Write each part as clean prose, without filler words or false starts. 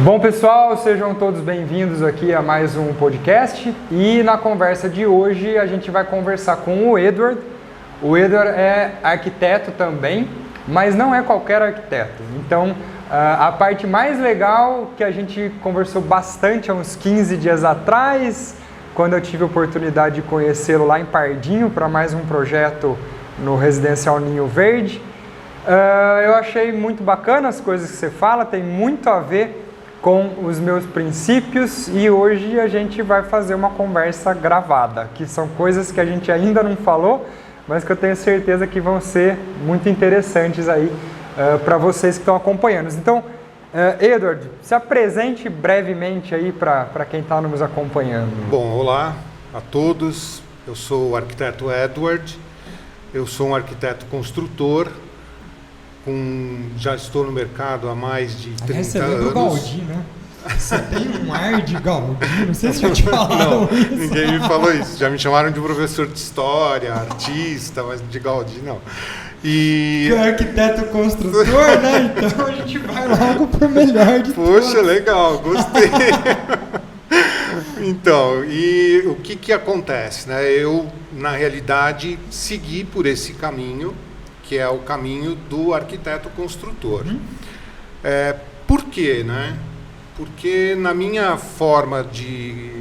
Bom, pessoal, sejam todos bem-vindos aqui a mais um podcast. E na conversa de hoje a gente vai conversar com o Edward. O Edward é arquiteto também, mas não é qualquer arquiteto. Então, a parte mais legal que a gente conversou bastante há uns 15 dias atrás, quando eu tive a oportunidade de conhecê-lo lá em Pardinho para mais um projeto no Residencial Ninho Verde. Eu achei muito bacana as coisas que você fala, tem muito a ver com os meus princípios e hoje a gente vai fazer uma conversa gravada, que são coisas que a gente ainda não falou, mas que eu tenho certeza que vão ser muito interessantes aí para vocês que estão acompanhando. Então, Edward, se apresente brevemente aí para quem está nos acompanhando. Bom, olá a todos, eu sou o arquiteto Edward, eu sou um arquiteto construtor, já estou no mercado há mais de 30 você anos. Você lembra o Gaudí, né? Você tem um ar de Gaudí, não sei se já te falaram não, isso. Ninguém me falou isso, já me chamaram de professor de história, artista, mas de Gaudí não. E arquiteto construtor, né? Então a gente vai logo pro melhor de Poxa, todos. legal, gostei. Então, e o que acontece, né? Eu, na realidade, segui por esse caminho, que é o caminho do arquiteto construtor. Por quê, né? Porque na minha forma de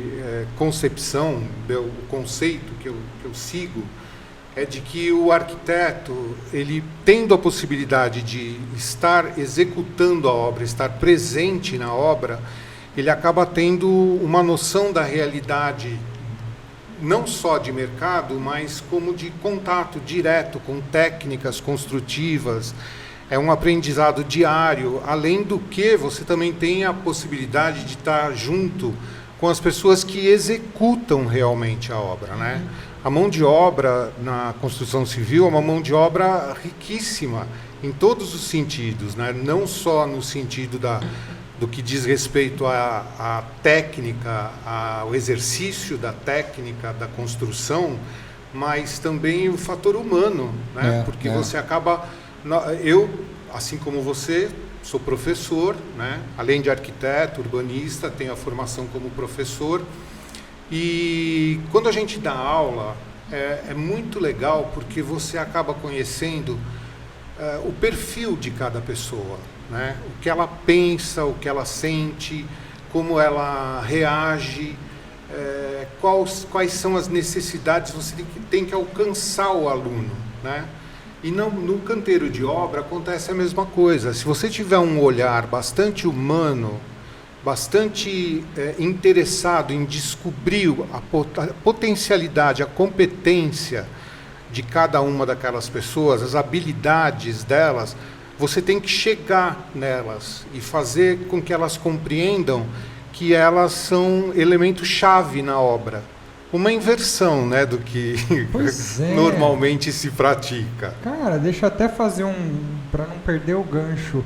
concepção, o conceito que eu sigo, é de que o arquiteto, ele tendo a possibilidade de estar executando a obra, estar presente na obra, ele acaba tendo uma noção da realidade, não só de mercado, mas como de contato direto com técnicas construtivas. É um aprendizado diário, além do que você também tem a possibilidade de estar junto com as pessoas que executam realmente a obra, né? A mão de obra na construção civil é uma mão de obra riquíssima em todos os sentidos, né? Não só no sentido do que diz respeito à técnica, ao exercício da técnica da construção, mas também o fator humano, né? Porque você acaba... Eu, assim como você, sou professor, né? Além de arquiteto, urbanista, tenho a formação como professor. E quando a gente dá aula, é muito legal porque você acaba conhecendo o perfil de cada pessoa, né? O que ela pensa, o que ela sente, como ela reage, quais são as necessidades, você tem que alcançar o aluno, né? E no canteiro de obra acontece a mesma coisa. Se você tiver um olhar bastante humano, bastante interessado em descobrir a potencialidade, a competência de cada uma daquelas pessoas, as habilidades delas, você tem que chegar nelas e fazer com que elas compreendam que elas são elemento-chave na obra. Uma inversão, né, do que normalmente se pratica. Cara, deixa eu até fazer para não perder o gancho.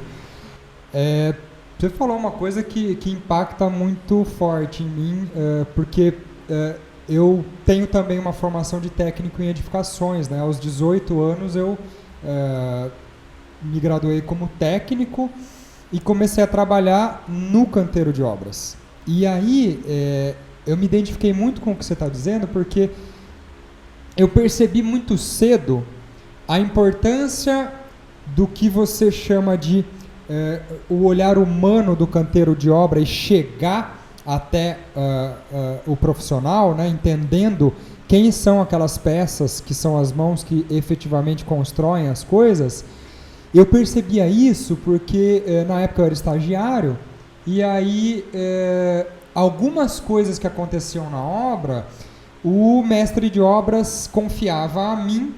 Você falou uma coisa que impacta muito forte em mim, porque eu tenho também uma formação de técnico em edificações, né? Aos 18 anos eu me graduei como técnico e comecei a trabalhar no canteiro de obras. E aí eu me identifiquei muito com o que você está dizendo, porque eu percebi muito cedo a importância do que você chama de o olhar humano do canteiro de obra e chegar até o profissional, né, entendendo quem são aquelas peças que são as mãos que efetivamente constroem as coisas. Eu percebia isso porque na época eu era estagiário e aí algumas coisas que aconteciam na obra, o mestre de obras confiava a mim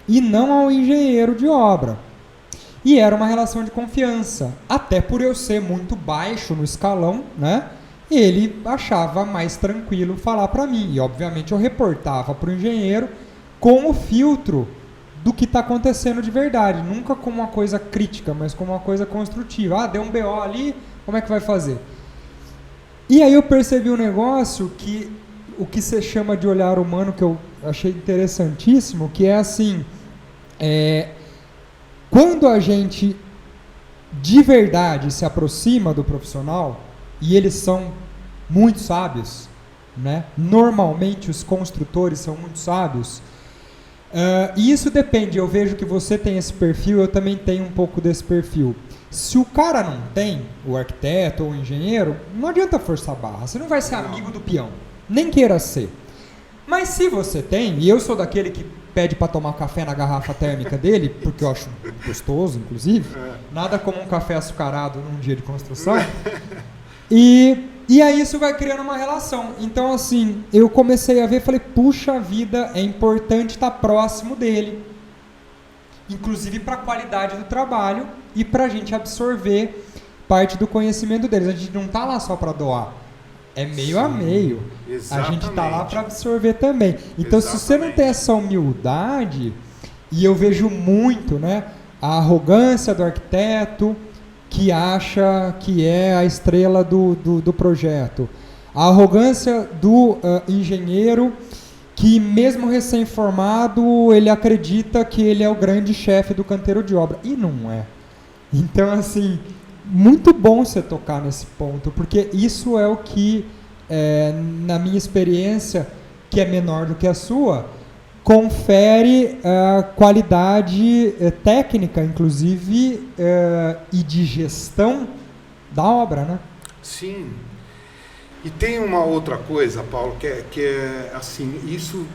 e não ao engenheiro de obra. E era uma relação de confiança, até por eu ser muito baixo no escalão, né? Ele achava mais tranquilo falar para mim. E, obviamente, eu reportava para o engenheiro com o filtro do que está acontecendo de verdade. Nunca como uma coisa crítica, mas como uma coisa construtiva. Deu um BO ali, como é que vai fazer? E aí eu percebi um negócio que o que você chama de olhar humano, que eu achei interessantíssimo, que é assim, quando a gente de verdade se aproxima do profissional, e eles são muito sábios, né? Normalmente os construtores são muito sábios. E isso depende, eu vejo que você tem esse perfil, eu também tenho um pouco desse perfil. Se o cara não tem, o arquiteto ou o engenheiro, não adianta forçar a barra, você não vai ser amigo do peão, nem queira ser. Mas se você tem, e eu sou daquele que pede para tomar café na garrafa térmica dele, porque eu acho gostoso, inclusive, nada como um café açucarado num dia de construção, e aí isso vai criando uma relação. Então assim, eu comecei a ver, falei, puxa vida, é importante estar próximo dele, inclusive para a qualidade do trabalho e para a gente absorver parte do conhecimento deles. A gente não está lá só para doar, é meio a meio. Exatamente. A gente está lá para absorver também. Então, se você não tem essa humildade, e eu vejo muito, né, a arrogância do arquiteto que acha que é a estrela do projeto, a arrogância do engenheiro que, mesmo recém-formado, ele acredita que ele é o grande chefe do canteiro de obra. E não é. Então, assim, muito bom você tocar nesse ponto, porque isso é o que, na minha experiência, que é menor do que a sua, confere qualidade técnica, inclusive, e de gestão da obra, né? Sim. E tem uma outra coisa, Paulo, que é assim, isso,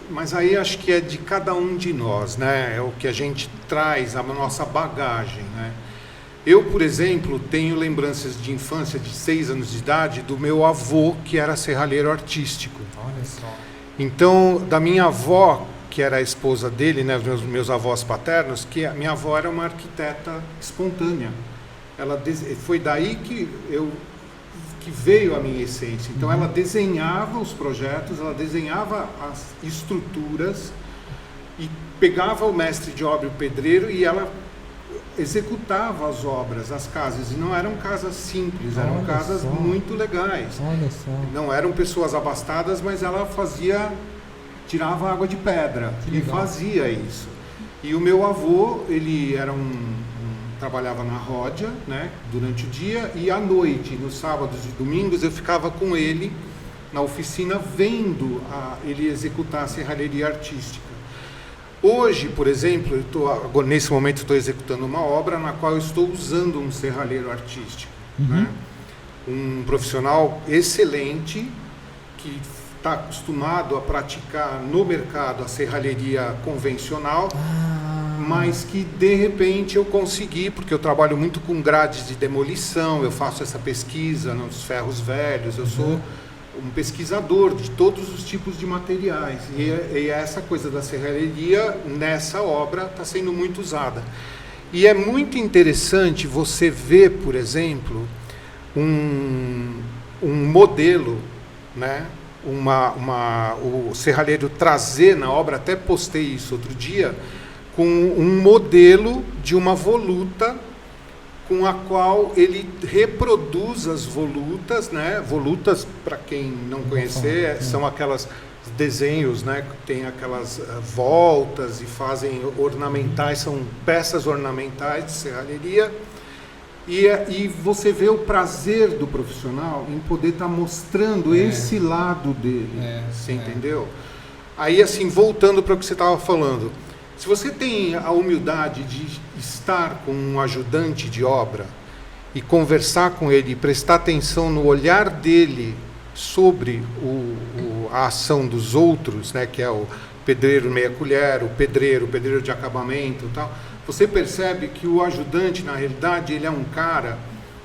mas aí acho que é de cada um de nós, né? É o que a gente traz, a nossa bagagem, né? Eu, por exemplo, tenho lembranças de infância de 6 anos de idade do meu avô, que era serralheiro artístico. Olha só. Então, da minha avó, que era a esposa dele, né, meus avós paternos, que a minha avó era uma arquiteta espontânea. Foi daí que veio a minha essência. Então, ela desenhava os projetos, ela desenhava as estruturas e pegava o mestre de obra, o pedreiro, e ela executava as obras, as casas, e não eram casas simples, eram casas muito legais. Olha só. Não eram pessoas abastadas, mas ela tirava água de pedra e fazia isso. E o meu avô, ele era trabalhava na Ródia, né, durante o dia, e à noite, nos sábados e domingos, eu ficava com ele na oficina vendo ele executar a serralheria artística. Hoje, por exemplo, nesse momento estou executando uma obra na qual eu estou usando um serralheiro artístico, né? Um profissional excelente que está acostumado a praticar no mercado a serralheria convencional, mas que de repente eu consegui, porque eu trabalho muito com grades de demolição, eu faço essa pesquisa nos ferros velhos, eu sou um pesquisador de todos os tipos de materiais, e essa coisa da serralheria nessa obra está sendo muito usada. E é muito interessante você ver, por exemplo, um modelo, né? O serralheiro trazer na obra, até postei isso outro dia, com um modelo de uma voluta com a qual ele reproduz as volutas, né? Volutas, para quem não conhecer, são aquelas desenhos, né? Que tem aquelas voltas e fazem ornamentais, são peças ornamentais de serralheria. E você vê o prazer do profissional em poder estar mostrando esse lado dele, você entendeu? Aí, assim, voltando para o que você estava falando, se você tem a humildade de estar com um ajudante de obra e conversar com ele, e prestar atenção no olhar dele sobre a ação dos outros, né, que é o pedreiro meia colher, o pedreiro de acabamento e tal, você percebe que o ajudante, na realidade, ele é um cara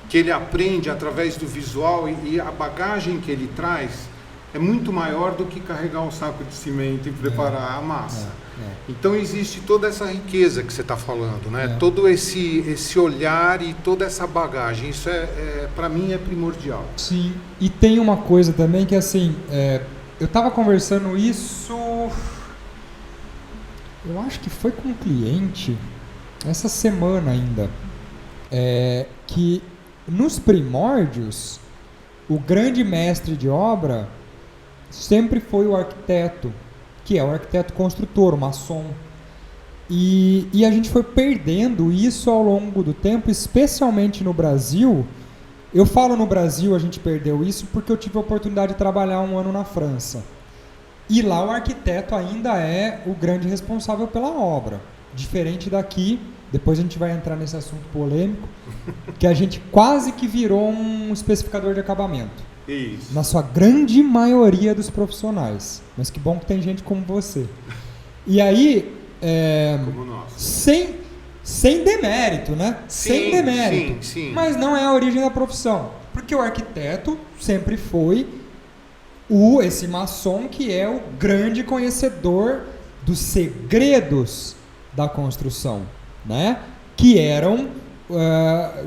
que ele aprende através do visual, e a bagagem que ele traz é muito maior do que carregar um saco de cimento e preparar a massa. Então existe toda essa riqueza que você está falando, né? Todo esse olhar e toda essa bagagem, isso para mim é primordial. Sim, e tem uma coisa também que, assim, eu estava conversando isso, eu acho que foi com um cliente essa semana ainda, que nos primórdios o grande mestre de obra sempre foi o arquiteto, que é o arquiteto construtor, o maçom. E a gente foi perdendo isso ao longo do tempo, especialmente no Brasil, Eu falo no Brasil, a gente perdeu isso porque eu tive a oportunidade de trabalhar 1 ano na França. E lá o arquiteto ainda é o grande responsável pela obra. Diferente daqui, depois a gente vai entrar nesse assunto polêmico, que a gente quase que virou um especificador de acabamento. Isso. Na sua grande maioria dos profissionais. Mas que bom que tem gente como você. E aí, Como nós. sem demérito, né? Sim, sem demérito. sim. Mas não é a origem da profissão. Porque o arquiteto sempre foi esse maçom que é o grande conhecedor dos segredos da construção, né? Que eram,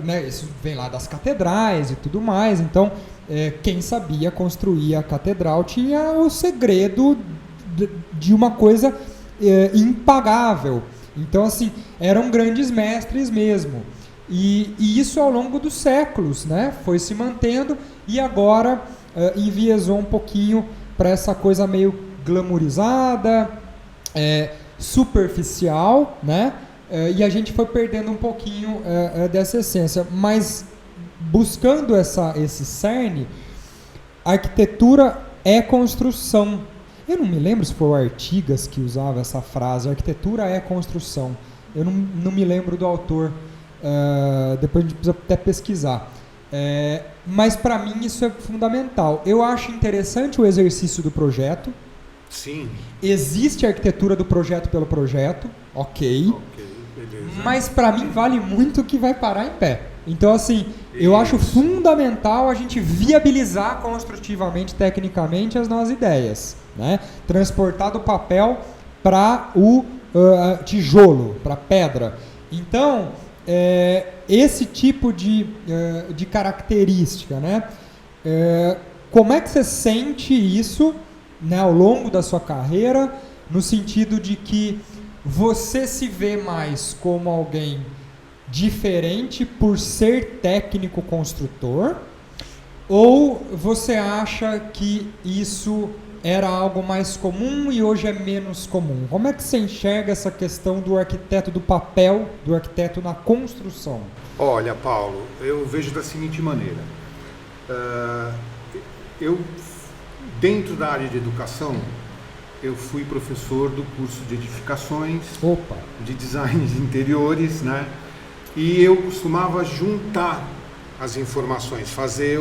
né, isso vem lá das catedrais e tudo mais. Então, quem sabia construir a catedral tinha o segredo de uma coisa impagável. Então, assim, eram grandes mestres mesmo. E isso ao longo dos séculos, né? Foi se mantendo e agora enviesou um pouquinho para essa coisa meio glamourizada, superficial, né? E a gente foi perdendo um pouquinho dessa essência. Mas buscando esse cerne, arquitetura é construção. Eu não me lembro se foi o Artigas que usava essa frase, arquitetura é construção. Eu não me lembro do autor, depois a gente precisa até pesquisar. Mas para mim isso é fundamental. Eu acho interessante o exercício do projeto. Sim. Existe a arquitetura do projeto pelo projeto, ok. Beleza. Mas para mim vale muito o que vai parar em pé. Então, assim, eu acho fundamental a gente viabilizar construtivamente, tecnicamente, as nossas ideias, né? Transportar do papel para o tijolo, para a pedra. Então, esse tipo de característica, né? Como é que você sente isso, né, ao longo da sua carreira, no sentido de que você se vê mais como alguém diferente por ser técnico construtor, ou você acha que isso era algo mais comum e hoje é menos comum? Como é que você enxerga essa questão do arquiteto do papel, do arquiteto na construção? Olha, Paulo, eu vejo da seguinte maneira. Eu, dentro da área de educação, eu fui professor do curso de edificações, de design de interiores, né? E eu costumava juntar as informações, fazer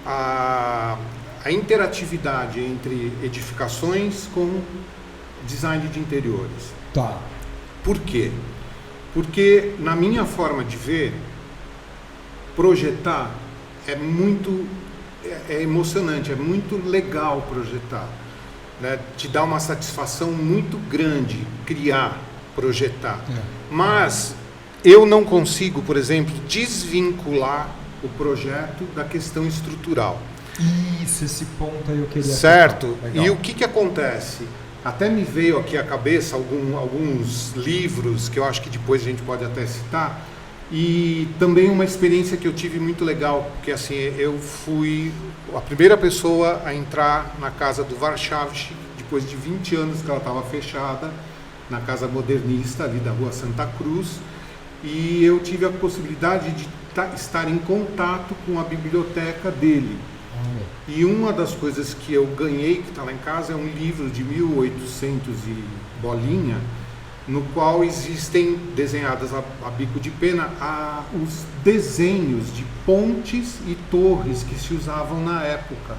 a interatividade entre edificações com design de interiores. Tá. Por quê? Porque, na minha forma de ver, projetar é emocionante, é muito legal projetar, né? Te dá uma satisfação muito grande criar, projetar. Mas eu não consigo, por exemplo, desvincular o projeto da questão estrutural. Isso, esse ponto aí eu queria... Certo? E o que acontece? Até me veio aqui à cabeça alguns livros que eu acho que depois a gente pode até citar, e também uma experiência que eu tive muito legal, porque assim, eu fui a primeira pessoa a entrar na casa do Warszawski, depois de 20 anos que ela estava fechada, na Casa Modernista, ali da Rua Santa Cruz, e eu tive a possibilidade de estar em contato com a biblioteca dele. E uma das coisas que eu ganhei, que está lá em casa, é um livro de 1800 e bolinha, no qual existem desenhadas a bico de pena os desenhos de pontes e torres que se usavam na época.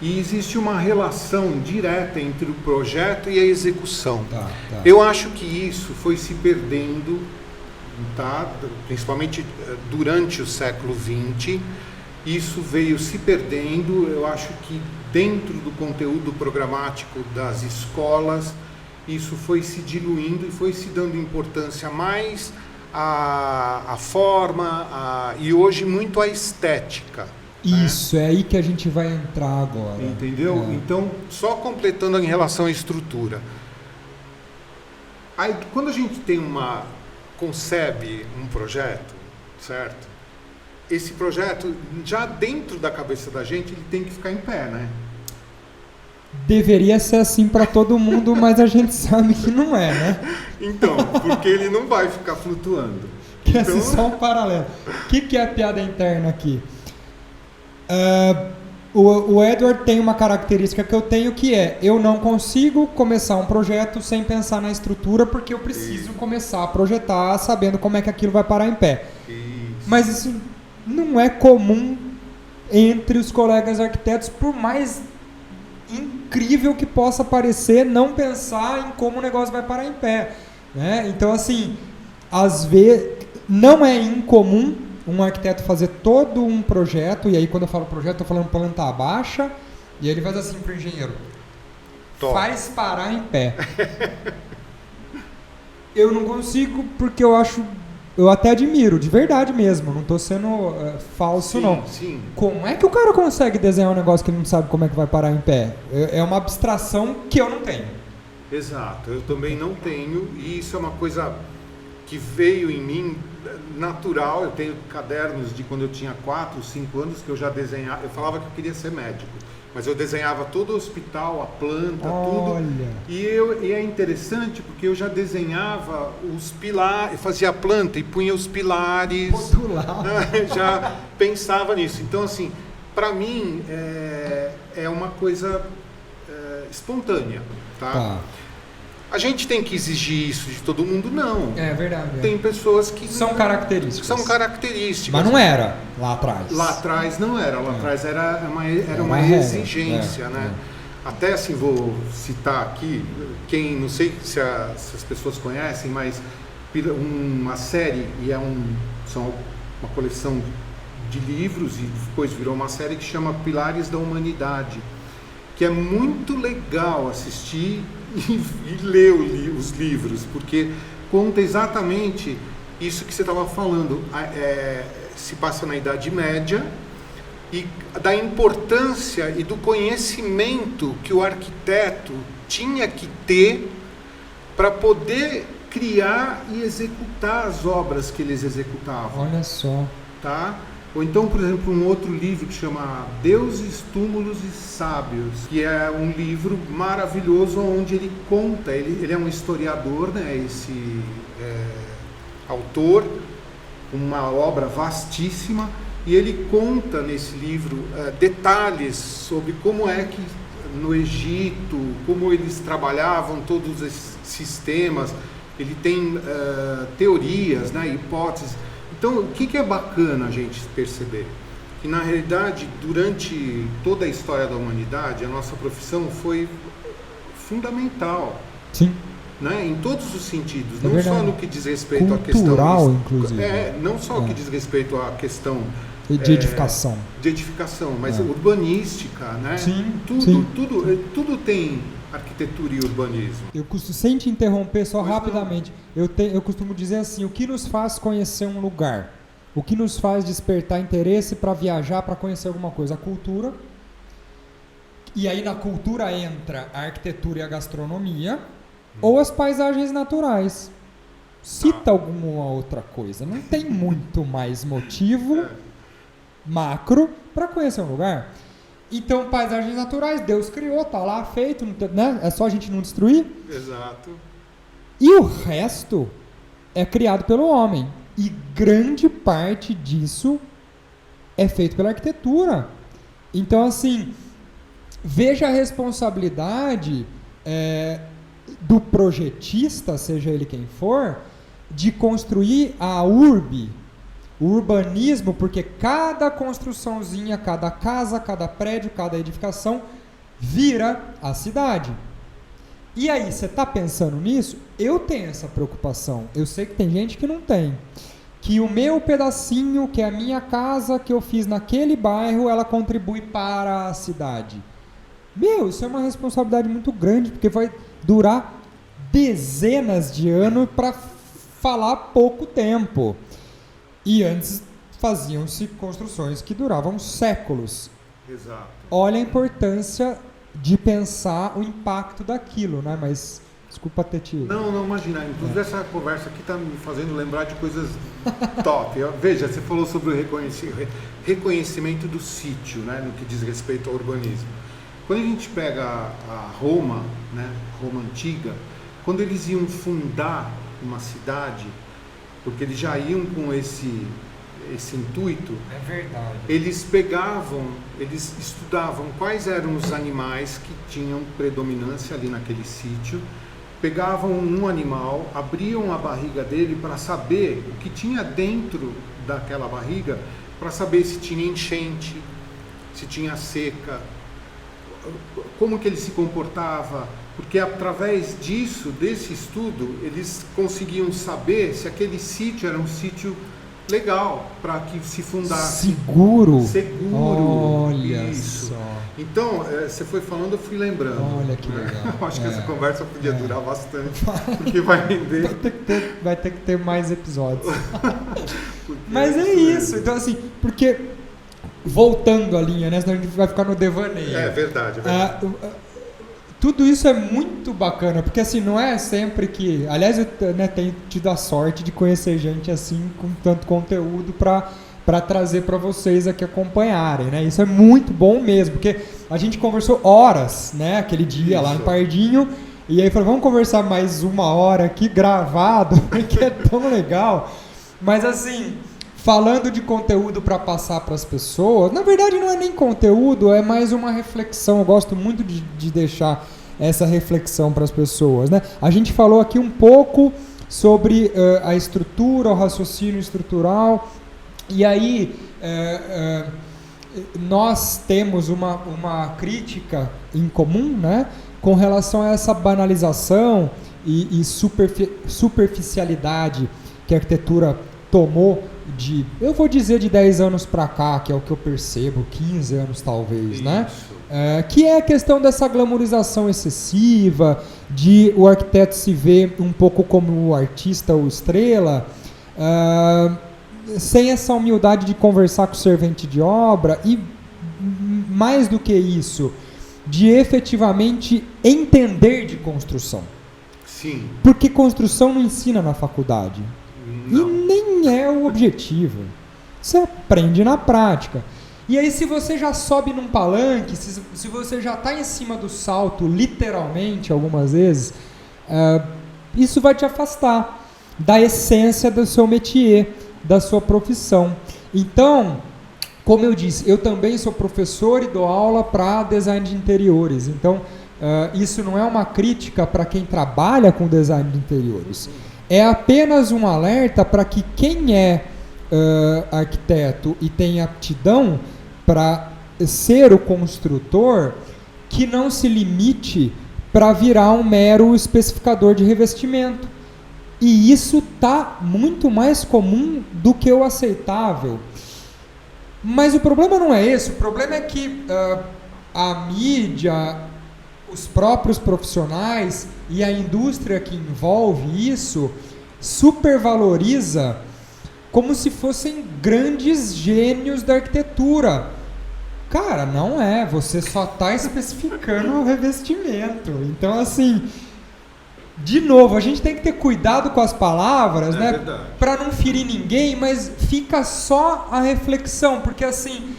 E existe uma relação direta entre o projeto e a execução. Tá. Eu acho que isso foi se perdendo, tá? Principalmente durante o século XX. Isso veio se perdendo. Eu acho que dentro do conteúdo programático das escolas, isso foi se diluindo e foi se dando importância mais à forma e hoje muito à estética. Isso, é aí que a gente vai entrar agora. Entendeu? Então, só completando em relação à estrutura. Aí, quando a gente concebe um projeto, certo? Esse projeto, já dentro da cabeça da gente, ele tem que ficar em pé, né? Deveria ser assim para todo mundo, mas a gente sabe que não é, né? Então, porque ele não vai ficar flutuando. Que é só um paralelo. O que é a piada interna aqui? O Edward tem uma característica que eu tenho, que é: eu não consigo começar um projeto sem pensar na estrutura, porque eu preciso começar a projetar sabendo como é que aquilo vai parar em pé. Mas isso não é comum entre os colegas arquitetos, por mais incrível que possa parecer não pensar em como o negócio vai parar em pé, né? Então, assim, às vezes não é incomum um arquiteto fazer todo um projeto, e aí quando eu falo projeto, eu estou falando planta baixa, e aí ele faz assim para o engenheiro: faz parar em pé. Eu não consigo, porque eu até admiro, de verdade mesmo, não estou sendo falso, sim, não. Sim. Como é que o cara consegue desenhar um negócio que ele não sabe como é que vai parar em pé? É uma abstração que eu não tenho. Exato, eu também não tenho, e isso é uma coisa que veio em mim natural. Eu tenho cadernos de quando eu tinha 4, 5 anos que eu já desenhava. Eu falava que eu queria ser médico, mas eu desenhava todo o hospital, a planta, tudo. E é interessante porque eu já desenhava os pilares, eu fazia a planta e punha os pilares. Já pensava nisso. Então, assim, para mim é uma coisa espontânea, tá? A gente tem que exigir isso de todo mundo? Não. É verdade. Tem pessoas que... São características. São características. Mas não era lá atrás. Lá atrás não era. Lá atrás era uma exigência, né? Até assim, vou citar aqui, não sei se as pessoas conhecem, mas uma série, são uma coleção de livros, e depois virou uma série que chama Pilares da Humanidade, que é muito legal assistir e ler os livros, porque conta exatamente isso que você estava falando. Se passa na Idade Média, e da importância e do conhecimento que o arquiteto tinha que ter para poder criar e executar as obras que eles executavam. Olha só. Tá? Ou então, por exemplo, um outro livro que chama Deuses, Túmulos e Sábios, que é um livro maravilhoso onde ele conta, ele é um historiador, né, esse autor, uma obra vastíssima, e ele conta nesse livro detalhes sobre como é que no Egito, como eles trabalhavam todos esses sistemas. Ele tem teorias, né, hipóteses. Então, o que é bacana a gente perceber? Que, na realidade, durante toda a história da humanidade, a nossa profissão foi fundamental. Sim. Né? Em todos os sentidos, não só no que diz respeito à questão... Cultural, inclusive. Não só o que diz respeito à questão... De edificação. De edificação, mas urbanística, né? Sim, tudo tem arquitetura e urbanismo. Sem te interromper, só rapidamente, eu costumo dizer assim: o que nos faz conhecer um lugar? O que nos faz despertar interesse para viajar, para conhecer alguma coisa? A cultura. E aí na cultura entra a arquitetura e a gastronomia, ou as paisagens naturais. Cita alguma outra coisa. Não tem muito mais motivo macro para conhecer um lugar. Então, paisagens naturais, Deus criou, tá lá feito, né? É só a gente não destruir. Exato. E o resto é criado pelo homem. E grande parte disso é feito pela arquitetura. Então, assim, veja a responsabilidade do projetista, seja ele quem for, de construir a urbe, o urbanismo, porque cada construçãozinha, cada casa, cada prédio, cada edificação vira a cidade. E aí, você está pensando nisso? Eu tenho essa preocupação. Eu sei que tem gente que não tem. Que o meu pedacinho, que é a minha casa que eu fiz naquele bairro, ela contribui para a cidade. Isso é uma responsabilidade muito grande, porque vai durar dezenas de anos para falar pouco tempo. E antes faziam-se construções que duravam séculos. Exato. Olha a importância de pensar o impacto daquilo, né? Mas, desculpa ter te... Não, imagina. Inclusive essa conversa aqui está me fazendo lembrar de coisas top. Veja, você falou sobre o reconhecimento do sítio, né? No que diz respeito ao urbanismo. Quando a gente pega a Roma, né? Roma antiga, quando eles iam fundar uma cidade, porque eles já iam com esse intuito, É verdade. eles estudavam quais eram os animais que tinham predominância ali naquele sítio, pegavam um animal, abriam a barriga dele para saber o que tinha dentro daquela barriga, para saber se tinha enchente, se tinha seca, como que ele se comportava, porque através disso, desse estudo, eles conseguiam saber se aquele sítio era um sítio legal para que se fundasse. Seguro. Olha isso. Só. Então, você foi falando, eu fui lembrando. Olha que legal. Acho que essa conversa podia durar bastante, porque vai render. Vai ter que ter mais episódios. Mas é isso. Então, assim, porque voltando à linha, né? Senão a gente vai ficar no devaneio. É verdade. Tudo isso é muito bacana, porque assim, não é sempre que... Aliás, eu tenho tido a sorte de conhecer gente assim, com tanto conteúdo para trazer para vocês aqui acompanharem, né? Isso é muito bom mesmo, porque a gente conversou horas, né? Aquele dia lá em Pardinho, e aí falou, vamos conversar mais 1 hora aqui gravado, porque é tão legal. Mas assim, falando de conteúdo para passar para as pessoas, na verdade não é nem conteúdo, é mais uma reflexão. Eu gosto muito de deixar essa reflexão para as pessoas, né? A gente falou aqui um pouco sobre a estrutura, o raciocínio estrutural, e aí nós temos uma crítica em comum, né, com relação a essa banalização e superficialidade que a arquitetura tomou eu vou dizer de 10 anos para cá, que é o que eu percebo, 15 anos talvez, isso, né? Que é a questão dessa glamorização excessiva, de o arquiteto se ver um pouco como o artista ou estrela, sem essa humildade de conversar com o servente de obra e, mais do que isso, de efetivamente entender de construção. Sim. Porque construção não ensina na faculdade. Não. E nem é o objetivo. Você aprende na prática. E aí, se você já sobe num palanque, se você já está em cima do salto, literalmente, algumas vezes, isso vai te afastar da essência do seu métier, da sua profissão. Então, como eu disse, eu também sou professor e dou aula para design de interiores. Então, isso não é uma crítica para quem trabalha com design de interiores. É apenas um alerta para que quem é arquiteto e tem aptidão para ser o construtor, que não se limite para virar um mero especificador de revestimento. E isso está muito mais comum do que o aceitável. Mas o problema não é esse, o problema é que a mídia, os próprios profissionais e a indústria que envolve isso supervaloriza como se fossem grandes gênios da arquitetura. Cara, não é, você só está especificando o revestimento. Então, assim, de novo, a gente tem que ter cuidado com as palavras, né? Para não ferir ninguém, mas fica só a reflexão, porque assim,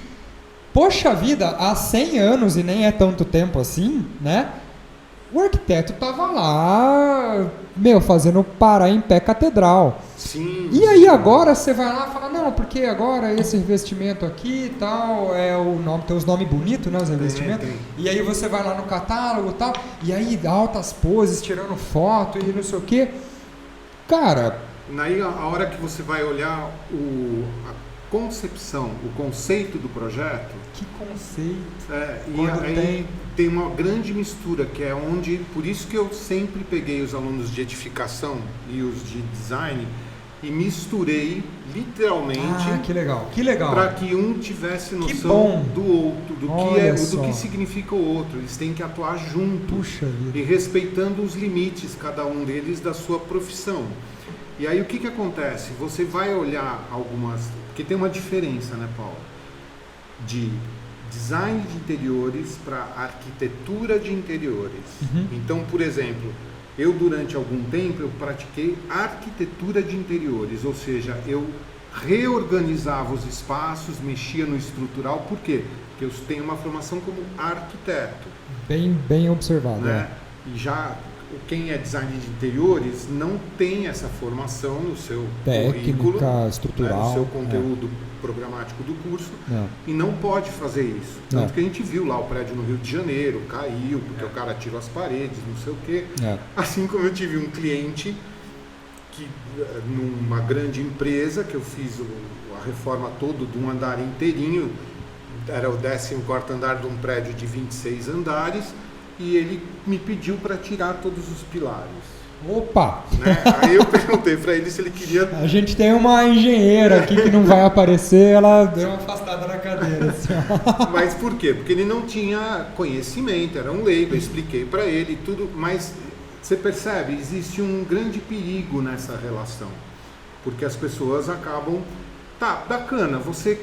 poxa vida, há 100 anos, e nem é tanto tempo assim, né? O arquiteto estava lá, fazendo parar em pé catedral. Sim. E aí agora você vai lá e fala, não, porque agora esse revestimento aqui e tal, tem os nomes bonitos, né, os revestimentos. Tem. E aí você vai lá no catálogo e tal, e aí altas poses, tirando foto e não sei o quê. Cara... Aí a hora que você vai olhar a concepção, o conceito do projeto... Que conceito? E aí tem uma grande mistura, que é onde... Por isso que eu sempre peguei os alunos de edificação e os de design e misturei literalmente... que legal. Para que um tivesse noção do outro, do que significa o outro. Eles têm que atuar juntos. Puxa vida. E respeitando os limites, cada um deles, da sua profissão. E aí o que acontece? Você vai olhar algumas... Porque tem uma diferença, né, Paulo? De design de interiores para arquitetura de interiores. Uhum. Então, por exemplo, eu durante algum tempo eu pratiquei arquitetura de interiores, ou seja, eu reorganizava os espaços, mexia no estrutural. Por quê? Porque eu tenho uma formação como arquiteto. Bem observado. Né? E já quem é design de interiores não tem essa formação no seu técnica, currículo, estrutural, no seu conteúdo programático do curso, Não. e não pode fazer isso. Tanto que a gente viu lá o prédio no Rio de Janeiro, caiu, porque o cara tirou as paredes, não sei o quê. Assim como eu tive um cliente que, numa grande empresa, que eu fiz a reforma toda de um andar inteirinho, era o 14º andar de um prédio de 26 andares, e ele me pediu para tirar todos os pilares. Opa! Né? Aí eu perguntei para ele se ele queria... A gente tem uma engenheira aqui que não vai aparecer, ela deu uma afastada na cadeira. Assim, Mas por quê? Porque ele não tinha conhecimento, era um leigo, eu expliquei para ele tudo, mas você percebe, existe um grande perigo nessa relação, porque as pessoas acabam... Tá, bacana, você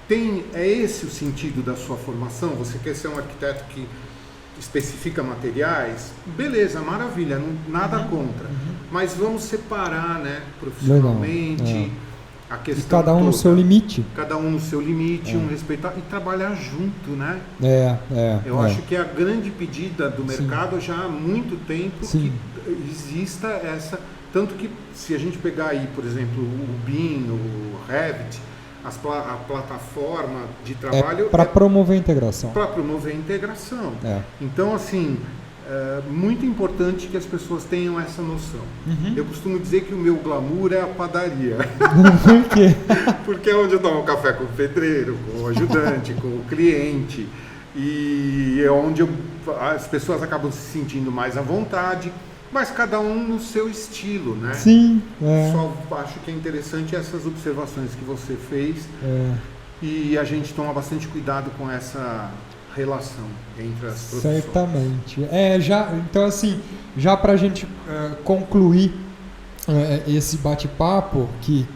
tem... É esse o sentido da sua formação? Você quer ser um arquiteto que especifica materiais? Beleza, maravilha, nada contra. Mas vamos separar, né, profissionalmente, a questão e cada um toda. no seu limite. Cada um no seu limite, um respeitar e trabalhar junto, né? Eu acho que é a grande pedida do mercado já há muito tempo que exista essa... Tanto que se a gente pegar aí, por exemplo, o BIM, o Revit, a plataforma de trabalho... para promover a integração. Para promover a integração. Então, assim, é muito importante que as pessoas tenham essa noção. Eu costumo dizer que o meu glamour é a padaria. Por quê? Porque é onde eu tomo café com o pedreiro, com o ajudante, com o cliente. E é onde as pessoas acabam se sentindo mais à vontade, mas cada um no seu estilo, né? Sim. Só acho que é interessante essas observações que você fez. E a gente toma bastante cuidado com essa relação entre as profissões. Certamente. Então, assim, já para a gente concluir esse bate-papo, que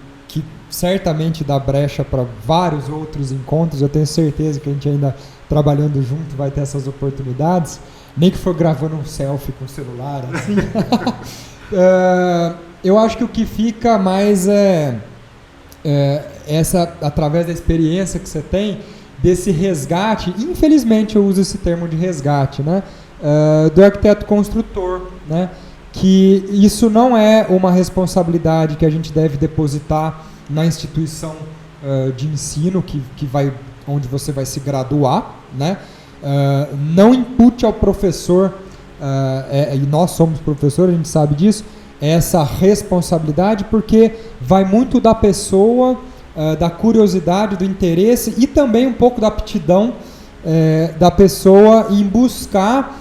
certamente dá brecha para vários outros encontros, eu tenho certeza que a gente ainda trabalhando junto vai ter essas oportunidades, nem que for gravando um selfie com o celular, assim. Eu acho que o que fica mais essa, através da experiência que você tem, desse resgate, infelizmente eu uso esse termo de resgate, né? Do arquiteto construtor, né? Que isso não é uma responsabilidade que a gente deve depositar na instituição de ensino onde você vai se graduar, né? Não impute ao professor, e nós somos professores, a gente sabe disso, essa responsabilidade, porque vai muito da pessoa, da curiosidade, do interesse e também um pouco da aptidão da pessoa em buscar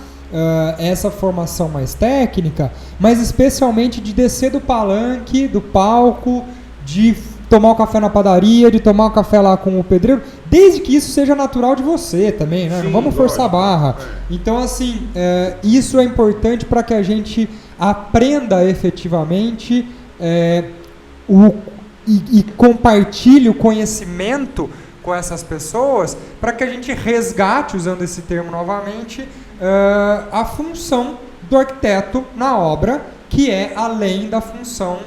essa formação mais técnica, mas especialmente de descer do palanque, do palco, de tomar o café na padaria, de tomar o café lá com o pedreiro, desde que isso seja natural de você também, né? Sim, não vamos forçar a barra. Então, assim, isso é importante para que a gente aprenda efetivamente e compartilhe o conhecimento com essas pessoas, para que a gente resgate, usando esse termo novamente, a função do arquiteto na obra, que é além da função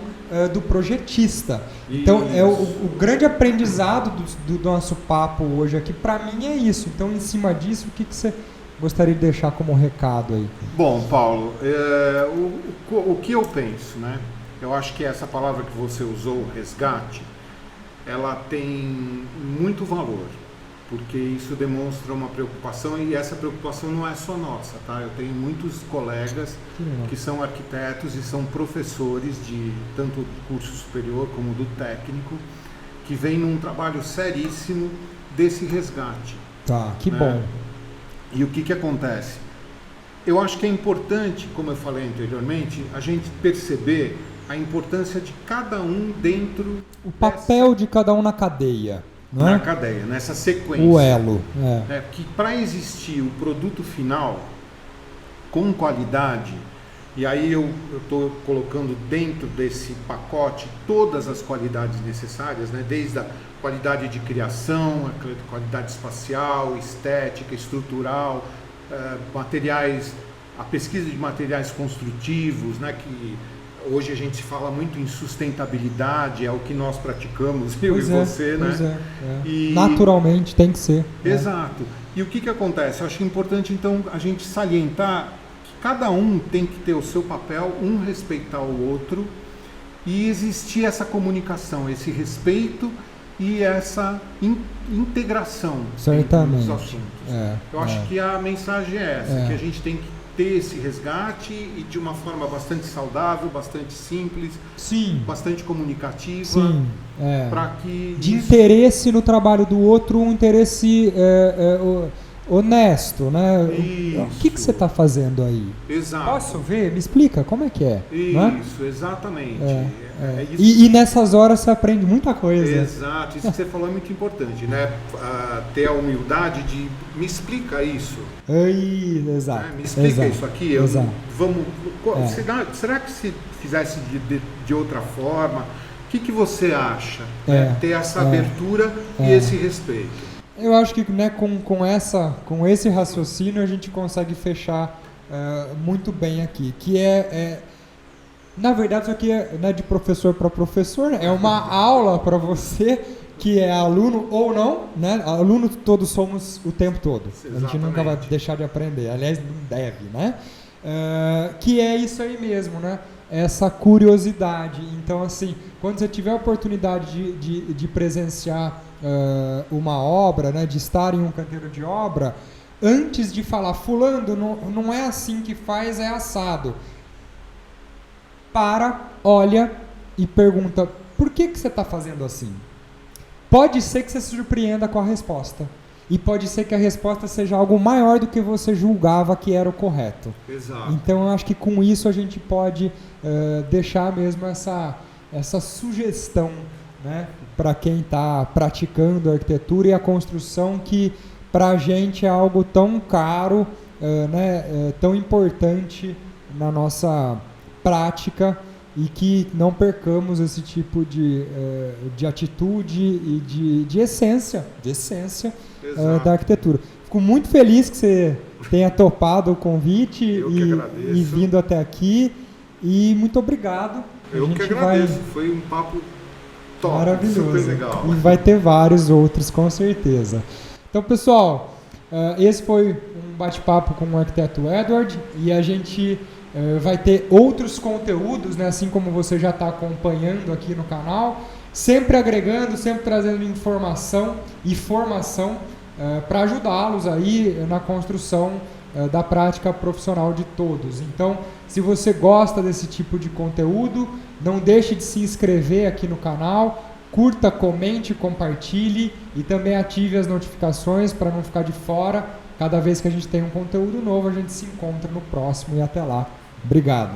do projetista. Então, o grande aprendizado do nosso papo hoje aqui, para mim, é isso. Então, em cima disso, o que você gostaria de deixar como recado aí? Bom, Paulo, o que eu penso, né? Eu acho que essa palavra que você usou, resgate, ela tem muito valor, porque isso demonstra uma preocupação, e essa preocupação não é só nossa, tá? Eu tenho muitos colegas que são arquitetos e são professores de tanto do curso superior como do técnico, que vêm num trabalho seríssimo desse resgate. Tá, que bom. E o que acontece? Eu acho que é importante, como eu falei anteriormente, a gente perceber a importância de cada um dentro... O papel de cada um na cadeia. Não na é? cadeia, nessa sequência. O elo. Que para existir o produto final com qualidade, e aí eu estou colocando dentro desse pacote todas as qualidades necessárias, né? Desde a qualidade de criação, a qualidade espacial, estética, estrutural, materiais, a pesquisa de materiais construtivos, né? Que hoje a gente se fala muito em sustentabilidade, é o que nós praticamos, eu e você, né? E naturalmente tem que ser. Exato. E o que acontece? Eu acho importante, então, a gente salientar cada um tem que ter o seu papel, um respeitar o outro e existir essa comunicação, esse respeito e essa integração entre os assuntos. Eu acho que a mensagem é essa, que a gente tem que ter esse resgate e de uma forma bastante saudável, bastante simples, bastante comunicativa, para que de interesse no trabalho do outro, um interesse honesto, né? Isso. O que você está fazendo aí? Exato. Posso ver? Me explica como é que é. Isso, né? Exatamente. Isso. E nessas horas você aprende muita coisa. Exato, isso que você falou é muito importante, né? Ter a humildade de me explica isso. Exato. Me explica isso aqui. Exato. Será que se fizesse de outra forma? O que você acha? Ter essa abertura e esse respeito. Eu acho que, né, com esse raciocínio a gente consegue fechar muito bem aqui, que na verdade isso aqui é de professor para professor, né? É uma aula para você que é aluno ou não, né? Aluno todos somos o tempo todo. Exatamente. A gente nunca vai deixar de aprender, aliás não deve, né? Que é isso aí mesmo, né? Essa curiosidade. Então, assim, quando você tiver a oportunidade de presenciar uma obra, né, de estar em um canteiro de obra, antes de falar, fulano, não é assim que faz, é assado. Olha e pergunta, por que você está fazendo assim? Pode ser que você se surpreenda com a resposta. E pode ser que a resposta seja algo maior do que você julgava que era o correto. Exato. Então, eu acho que com isso a gente pode deixar mesmo essa sugestão, né, para quem está praticando a arquitetura e a construção, que para a gente é algo tão caro, tão importante na nossa prática, e que não percamos esse tipo de atitude e de essência da arquitetura. Fico muito feliz que você tenha topado o convite e vindo até aqui, e muito obrigado. Eu que agradeço, foi um papo top, maravilhoso, super legal. E vai ter vários outros, com certeza. Então, pessoal, esse foi um bate-papo com o arquiteto Edward, e a gente vai ter outros conteúdos, né, assim como você já está acompanhando aqui no canal, sempre agregando, sempre trazendo informação e formação para ajudá-los aí na construção da prática profissional de todos. Então, se você gosta desse tipo de conteúdo, não deixe de se inscrever aqui no canal, curta, comente, compartilhe e também ative as notificações para não ficar de fora. Cada vez que a gente tem um conteúdo novo, a gente se encontra no próximo, e até lá. Obrigado.